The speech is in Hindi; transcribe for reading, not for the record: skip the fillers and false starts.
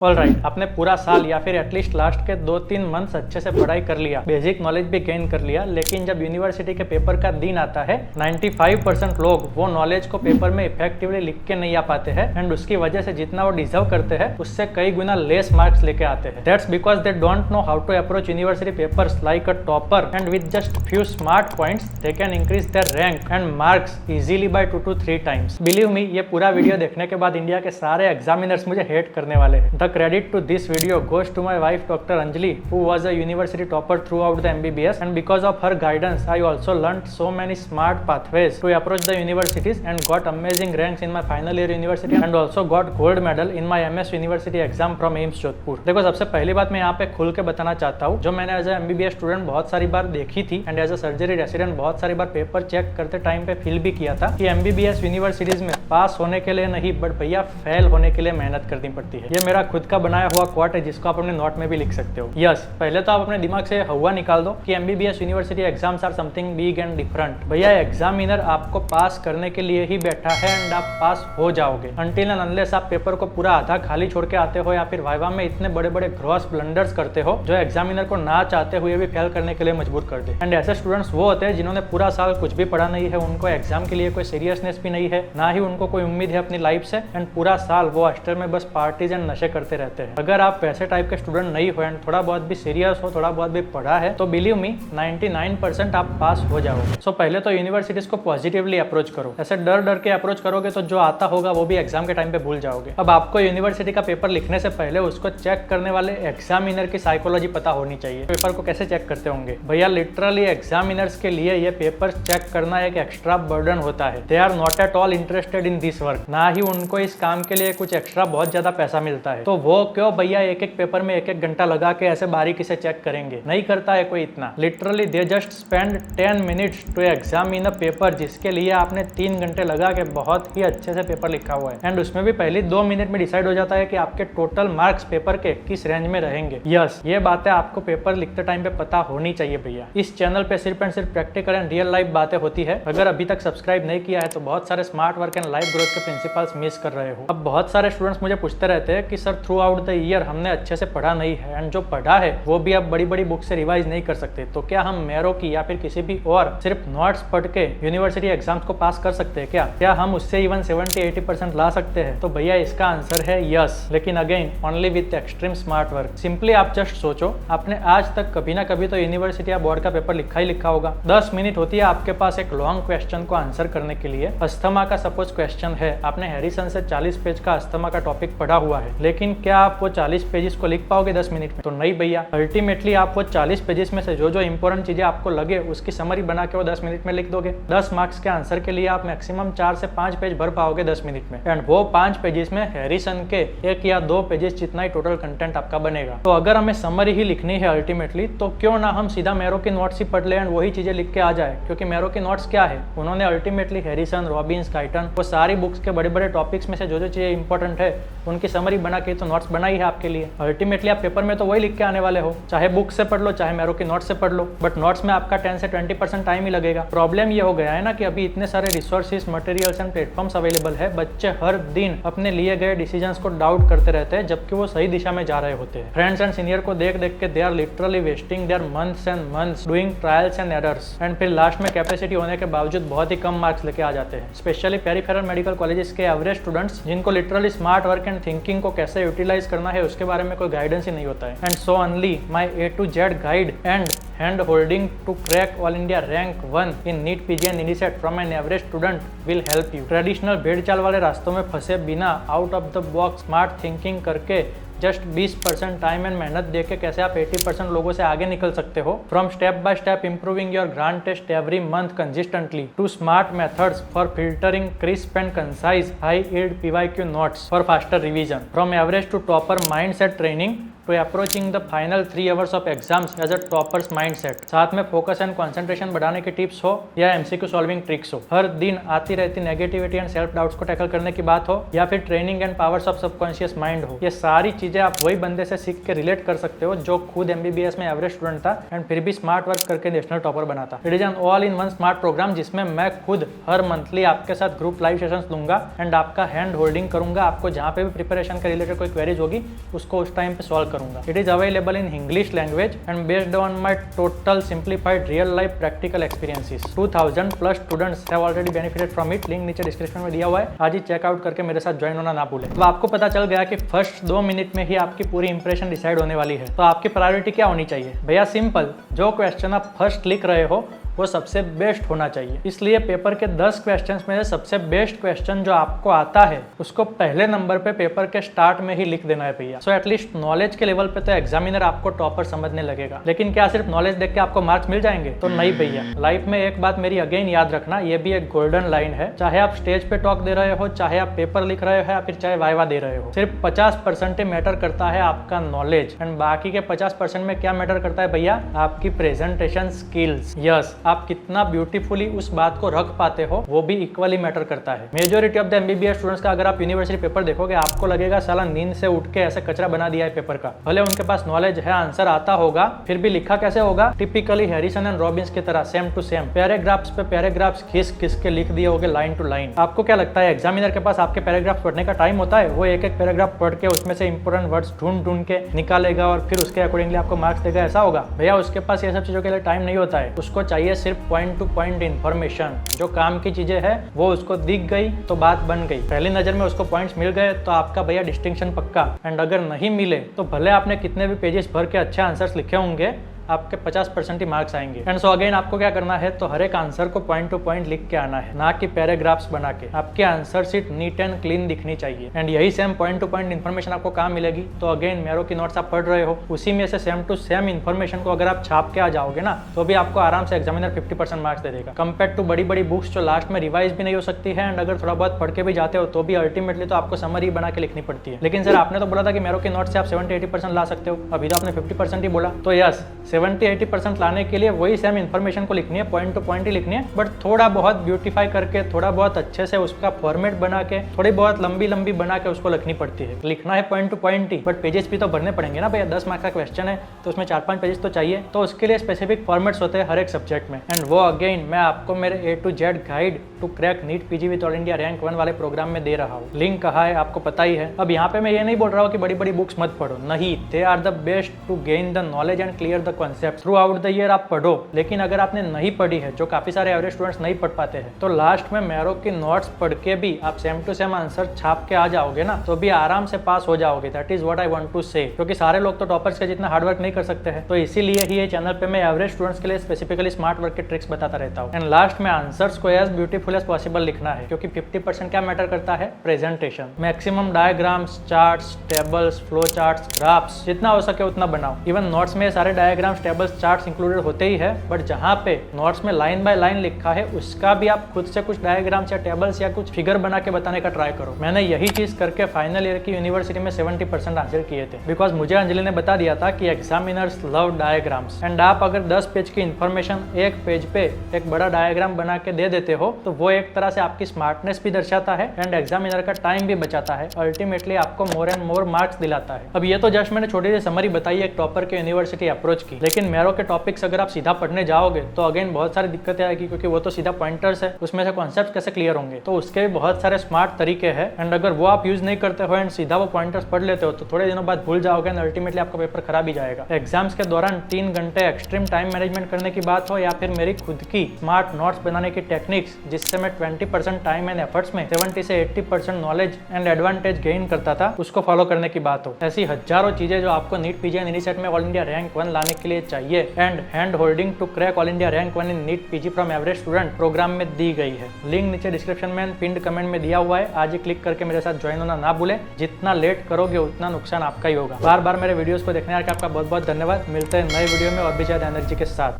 ऑलराइट, आपने पूरा साल या फिर एटलीस्ट लास्ट के 2-3 मंथ्स अच्छे से पढ़ाई कर लिया, बेसिक नॉलेज भी गेन कर लिया, लेकिन जब यूनिवर्सिटी के पेपर का दिन आता है 95% लोग वो नॉलेज को पेपर में इफेक्टिवली लिख के नहीं आ पाते हैं एंड उसकी वजह से जितना वो डिजर्व करते हैं उससे कई गुना लेस मार्क्स लेके आते हैं। That's because they don't know how to approach university papers like a topper and with just few smart points they can increase their rank and marks easily by 2 to 3 times. Believe me, ये पूरा वीडियो देखने के बाद इंडिया के सारे एग्जामिनर्स मुझे हेट करने वाले हैं। The credit to this video goes to my wife Dr. Anjali, who was a university topper throughout the MBBS, and because of her guidance I also learnt so many smart pathways to approach the universities and got amazing ranks in my final year university and also got gold medal in my MS university exam from AIIMS Jodhpur. देखो, सबसे पहली बात मैं यहाँ पे खुल के बताना चाहता हूँ, जो मैंने एज ए MBBS स्टूडेंट बहुत सारी बार देखी थी and as a surgery resident बहुत सारी बार पेपर चेक करते टाइम पे फील भी किया था कि MBBS यूनिवर्सिटीज में पास होने के लिए नहीं बट भैया फेल होने के लिए मेहनत करनी पड़ती है। ये मेरा खुद का बनाया हुआ क्वाट है जिसको आप अपने नोट में भी लिख सकते हो। यस, पहले तो आप अपने दिमाग से हवा निकाल दो कि MBBS university exams are something big and different. भैया, एग्जामिनर आपको पास करने के लिए ही बैठा है एंड आप पास हो जाओगे। अनटिल एंड अनलेस आप पेपर को पूरा आधा खाली छोड़ के आते हो या फिर वाइवा में इतने बड़े बड़े ग्रॉस ब्लंडर्स करते हो जो एग्जामिनर को ना चाहते हुए भी फेल करने के लिए मजबूर कर दे। एंड ऐसे स्टूडेंट्स वो होते हैं जिन्होंने पूरा साल कुछ भी पढ़ा नहीं है, उनको एग्जाम के लिए कोई सीरियसनेस भी नहीं है, ना ही उनको कोई उम्मीद है अपनी लाइफ से, एंड पूरा साल वो हॉस्टल में बस पार्टीज एंड नशे करते रहते हैं। अगर आप वैसे टाइप के स्टूडेंट नहीं हो एंड थोड़ा बहुत भी सीरियस हो, थोड़ा बहुत भी पढ़ा है, तो बिलीव मी 99% आप पास हो जाओगे। सो पहले तो यूनिवर्सिटीज को पॉजिटिवली अप्रोच करो। ऐसे डर डर के अप्रोच करोगे तो जो आता होगा वो भी एग्जाम के टाइम पे भूल जाओगे। अब आपको यूनिवर्सिटी का पेपर लिखने से पहले उसको चेक करने वाले एग्जामिनर की साइकोलॉजी पता होनी चाहिए। पेपर को कैसे चेक करते होंगे भैया? लिटरली एग्जामिनर्स के लिए ये पेपर चेक करना एक एक्स्ट्रा बर्डन होता है। They are not at all interested in this work, ना ही उनको इस काम के लिए कुछ एक्स्ट्रा बहुत ज्यादा पैसा मिलता है। तो वो क्यों भैया एक एक पेपर में एक एक घंटा लगा के ऐसे बारीकी से चेक करेंगे? नहीं करता है कोई इतना। Literally they just spend 10 minutes to examine a paper जिसके लिए आपने 3 घंटे लगा के बहुत ही अच्छे से पेपर लिखा हुआ है एंड उसमें भी पहले 2 मिनट में डिसाइड हो जाता है कि आपके टोटल मार्क्स पेपर के किस रेंज में रहेंगे। यस, ये बातें आपको पेपर लिखते टाइम पे पता होनी चाहिए भैया। इस चैनल पे सिर्फ एंड सिर्फ प्रैक्टिकल एंड रियल लाइफ बातें होती है। अगर अभी तक सब्सक्राइब नहीं किया है तो बहुत सारे smart work and life growth के प्रिंसिपल्स मिस कर रहे हो। अब बहुत सारे स्टूडेंट्स मुझे पूछते रहते हैं कि sir through out the year हमने अच्छे से पढ़ा नहीं है एंड जो पढ़ा है वो भी अब बड़ी बड़ी बुक से रिवाइज नहीं कर सकते, तो क्या हम मैरो की या फिर किसी भी और सिर्फ नोट्स पढ़ के यूनिवर्सिटी एग्जाम्स को पास कर सकते हैं? क्या हम उससे इवन 70-80% ला सकते हैं? तो भैया इसका आंसर है यस, लेकिन again only with extreme smart work. Simply आप जस्ट सोचो, आपने आज तक कभी ना कभी तो यूनिवर्सिटी या बोर्ड का पेपर लिखा ही लिखा होगा। 10 मिनट होती है आपके पास एक लॉन्ग क्वेश्चन को आंसर करने के लिए। अस्थमा का सपोज क्वेश्चन है, आपने हैरिसन से 40 पेज का अस्थमा का टॉपिक पढ़ा हुआ है, लेकिन क्या आप वो 40 पेजेस को लिख पाओगे 10 मिनट में? तो नहीं भैया। अल्टीमेटली आप वो 40 पेजेस में से जो जो इंपॉर्टेंट चीजें आपको लगे उसकी समरी बना के वो 10 मिनट में लिख दोगे। 10 मार्क्स के आंसर के लिए आप मैक्सिमम 4 से 5 पेज भर पाओगे 10 मिनट में, एंड वो 5 पेजेस में हैरिसन के 1 या 2 पेजेस जितना ही टोटल कंटेंट आपका बनेगा। तो अगर हमें समरी ही लिखनी है अल्टीमेटली, तो क्यों ना हम सीधा मैरो की नोट्स ही पढ़ ले एंड वही चीजें लिख के आ जाए, क्योंकि मैरो की नोट्स क्या है, उन्होंने अल्टीमेटली हैरिसन, रॉबिन्स, गाइटन, वो सारी बुक्स के बड़े बड़े टॉपिक्स में से जो जो चीजें इंपॉर्टेंट है उनकी समरी बना के तो नोट्स बनाई है आपके लिए। अल्टीमेटली आप पेपर में तो वही लिख के आने वाले हो, चाहे बुक से पढ़ लो चाहे मैरो की नोट्स से पढ़ लो, बट नोट्स में आपका 10 से 20% टाइम ही लगेगा। प्रॉब्लम ये हो गया है ना कि अभी इतने सारे resources, materials and platforms available है, बच्चे हर दिन अपने लिए गए डिसीजंस को डाउट करते रहते हैं जबकि वो सही दिशा में जा रहे होते हैं। फ्रेंड्स एंड सीनियर को देख देख के they are literally wasting their months and months doing trials and errors, and फिर लास्ट में कैपेसिटी होने के बावजूद बहुत ही कम मार्क्स लेके आ जाते हैं। स्पेशली पेरिफेरल मेडिकल कॉलेजेस के एवरेज स्टूडेंट्स जिनको literally smart work and thinking को कैसे यूटिलाइज करना है उसके बारे में कोई गाइडेंस ही नहीं होता है। And so only my A to Z guide and hand holding to crack all India rank 1 in NEET PG and NESET from an average student will help you। Traditional भेड़ चाल वाले रास्तों में फंसे बिना out of the box smart thinking करके जस्ट 20% टाइम एंड मेहनत देके कैसे आप 80% लोगों से आगे निकल सकते हो, from step by step improving your grand test every month consistently to smart methods for filtering crisp and concise high yield PYQ notes for faster revision, from average to topper mindset training to approaching the final 3 hours of exams as a toppers mindset. साथ में फोकस एंड कंसंट्रेशन बढ़ाने की टिप्स हो या एमसीक्यू सॉल्विंग ट्रिक्स हो, हर दिन आती रहती नेगेटिविटी एंड सेल्फ डाउट्स को टैकल करने की बात हो, या फिर training and powers of subconscious mind हो, ये सारी चीजें आप वही बंदे से सीख के रिलेट कर सकते हो जो खुद एमबीबीएस में एवरेज स्टूडेंट था एंड फिर भी स्मार्ट वर्क करके नेशनल टॉपर बना था। It is an all in one smart program जिसमें मैं खुद हर मंथली आपके साथ ग्रुप लाइव सेशंस दूंगा एंड आपका हैंड होल्डिंग करूंगा। आपको जहां पे भी प्रिपरेशन के रिलेटेड कोई क्वेरीज होगी उसको उस टाइम पे सॉल्व करूंगा। It is available in English language and based on my total simplified real life practical experiences. 2000+ students have already benefited from it. Link नीचे डिस्क्रिप्शन में दिया हुआ है, आज ही चेकआउट करके मेरे साथ ज्वाइन होना ना भूले। तो आपको पता चल गया कि फर्स्ट 2 मिनट में ही आपकी पूरी इंप्रेशन डिसाइड होने वाली है। तो आपकी प्रायोरिटी क्या होनी चाहिए भैया? सिंपल, जो क्वेश्चन आप फर्स्ट लिख रहे हो वो सबसे बेस्ट होना चाहिए। इसलिए पेपर के 10 क्वेश्चंस में से सबसे बेस्ट क्वेश्चन जो आपको आता है उसको पहले नंबर पे पेपर के स्टार्ट में ही लिख देना है भैया। सो एटलीस्ट नॉलेज के लेवल पे तो एग्जामिनर आपको टॉपर समझने लगेगा। लेकिन क्या सिर्फ नॉलेज देख के आपको मार्क्स मिल जाएंगे? तो नहीं भैया। लाइफ में एक बात मेरी अगेन याद रखना, ये भी एक गोल्डन लाइन है, चाहे आप स्टेज पे टॉक दे रहे हो, चाहे आप पेपर लिख रहे हो या फिर चाहे वाइवा दे रहे हो, सिर्फ 50% मैटर करता है आपका नॉलेज एंड बाकी के 50% में क्या मैटर करता है भैया? आपकी प्रेजेंटेशन स्किल्स। यस, आप कितना ब्यूटीफुली उस बात को रख पाते हो वो भी इक्वली मैटर करता है। Majority of the MBBS students का अगर आप यूनिवर्सिटी पेपर देखोगे आपको लगेगा साला नींद से उठ के ऐसे कचरा बना दिया है पेपर का। भले उनके पास नॉलेज है, आंसर आता होगा, फिर भी लिखा कैसे होगा? टिपिकली हैरिसन एंड रॉबिन्स की तरह सेम टू सेम पैराग्राफ्स पे पैराग्राफ्स खिस खिस के लिख दिए होगे लाइन टू लाइन। आपको क्या लगता है एग्जामिनर के पास आपके पैराग्राफ पढ़ने का टाइम होता है? वो एक एक पैराग्राफ पढ़ के उसमें से इंपोर्टेंट वर्ड्स ढूंढ ढूंढ के निकालेगा और फिर उसके अकॉर्डिंगली आपको मार्क्स देगा? ऐसा होगा भैया? उसके पास ये सब चीजों के लिए टाइम नहीं होता है। उसको चाहिए सिर्फ पॉइंट टू पॉइंट इन्फॉर्मेशन। जो काम की चीजें है वो उसको दिख गई तो बात बन गई। पहली नजर में उसको पॉइंट्स मिल गए तो आपका भैया डिस्टिंक्शन पक्का। एंड अगर नहीं मिले तो भले आपने कितने भी पेजेस भर के अच्छे आंसर्स लिखे होंगे, आपके 50% ही मार्क्स आएंगे। एंड सो अगेन आपको क्या करना है, तो हर एक आंसर को पॉइंट टू पॉइंट लिख के आना है, ना कि पैराग्राफ्स बना के। आपके answer sheet neat and clean दिखनी चाहिए। एंड यही same point two point information आपको कहाँ मिलेगी? तो अगेन मैरो की नोट्स आप पढ़ रहे हो, उसी में से सेम टू सेम इन्फॉर्मेशन को अगर आप छाप के आ जाओगे ना तो भी आपको आराम से एग्जामिनर 50% मार्क्स दे देगा, कंपेयर टू बड़ी बड़ी बुक्स जो लास्ट में रिवाइज भी नहीं हो सकती है। एंड अगर थोड़ा बहुत पढ़ के भी जाते हो तो भी अल्टीमेटली तो आपको समरी बना के लिखनी पड़ती है। लेकिन सर आपने तो बोला था कि मैरो की नोट्स से आप 70-80% ला सकते हो, अभी तो आपने 50% ही बोला। तो यस, 70-80% लाने के लिए वही सेम इन्फॉर्मेशन को लिखनी है, पॉइंट टू पॉइंट ही लिखनी है, बट थोड़ा बहुत ब्यूटीफाई करके, थोड़ा बहुत अच्छे से उसका फॉर्मेट बना के, थोड़ी बहुत लंबी लंबी बना के उसको लिखनी पड़ती है। लिखना है point two point he, but pages भी तो भरने पड़ेंगे ना भैया। 10 मार्क्स का क्वेश्चन है तो उसमें 4-5 पेजेस तो चाहिए। तो उसके लिए स्पेसिफिक फॉर्मेट्स होते हैं हर एक सब्जेक्ट में। एंड वो अगेन मैं आपको मेरे A to Z guide to crack NEET PG with all India rank 1 वाले प्रोग्राम में दे रहा हूँ। लिंक कहाँ है आपको पता ही है। अब यहाँ पे मैं ये नहीं बोल रहा हूँ कि बड़ी बड़ी बुक्स मत पढ़ो, नहीं, they are the best to gain the knowledge and clear the concept throughout the year. आप पढ़ो, लेकिन अगर आपने नहीं पढ़ी है, जो काफी सारे एवरेज स्टूडेंट्स नहीं पढ़ पाते हैं, तो लास्ट में मैरो की नोट्स पढ़ के भी आप सेम टू सेम आंसर छाप के आ जाओगे ना तो भी आराम से पास हो जाओगे। That is what I want to say. क्योंकि सारे लोग तो टॉपर्स के जितना हार्डवर्क नहीं कर सकते हैं, तो इसीलिए ही ये चैनल पे मैं एवरेज स्टूडेंट्स के लिए स्पेसिफिकली स्मार्ट वर्क के ट्रिक्स बताता रहता हूँ। एंड लास्ट में आंसर्स को एज ब्यूटीफुल एज पॉसिबल लिखना है, क्योंकि 50% क्या मैटर करता है? Presentation. Maximum diagrams, charts, tables, flow charts, graphs जितना हो सके उतना बनाओ। इवन नोट्स में सारे डायग्राम्स, टेबल्स, चार्ट्स इंक्लूडेड होते ही है, बट जहाँ पे नोट्स में लाइन बाय लाइन लिखा है उसका भी आप खुद से कुछ डायग्राम्स या टेबल्स या कुछ फिगर बना के बताने का ट्राई करो। मैंने यही चीज करके फाइनल ईयर की यूनिवर्सिटी में 70% आंसर किए थे, बिकॉज मुझे अंजलि ने बता दिया था कि एग्जामिनर्स लव डायग्राम्स। एंड आप अगर 10 पेज की इन्फॉर्मेशन एक पेज पे एक बड़ा डायग्राम बना के दे देते हो तो वो एक तरह से आपकी स्मार्टनेस भी दर्शाता है एंड एग्जामिनर का टाइम भी बचाता है, अल्टीमेटली आपको मोर एंड मोर मार्क्स दिलाता है। अब ये तो जस्ट मैंने छोटी सी समरी बताई एक टॉपर के यूनिवर्सिटी अप्रोच की, लेकिन मैरो के टॉपिक्स अगर आप सीधा पढ़ने जाओगे तो अगेन बहुत सारी दिक्कतें आएगी, क्योंकि वो तो सीधा पॉइंटर्स है, उसमें से कॉन्सेप्ट कैसे क्लियर होंगे? तो उसके भी बहुत सारे स्मार्ट तरीके हैं। एंड अगर वो आप यूज नहीं करते हो एंड सीधा वो पॉइंटर्स पढ़ लेते हो तो थोड़े दिनों बाद भूल जाओगे एंड अल्टीमेटली आपका पेपर खराब ही जाएगा। एग्जाम्स के दौरान 3 घंटे एक्सट्रीम टाइम मैनेजमेंट करने की बात हो या फिर मेरी खुद की स्मार्ट नोट्स बनाने की टेक्निक्स, जिससे मैं 20% टाइम एंड एफर्ट्स में 70 से 80% नॉलेज एंड एडवांटेज गेन करता था, उसको फॉलो करने की बात हो। ऐसी हजारों चीजें जो आपको नीट पीजी एंड एनीसेट में ऑल इंडिया रैंक 1 लाने के लिए चाहिए and hand holding to crack all India rank 1 in NEET PG from average student program में दी गई है। लिंक नीचे डिस्क्रिप्शन में पिंड कमेंट में दिया हुआ है, आज ही क्लिक करके मेरे साथ ज्वाइन होना ना भूले। जितना लेट करोगे उतना नुकसान आपका ही होगा। बार बार मेरे वीडियोस को देखने के आपका बहुत बहुत धन्यवाद। मिलते हैं नए वीडियो में और भी ज्यादा एनर्जी के साथ।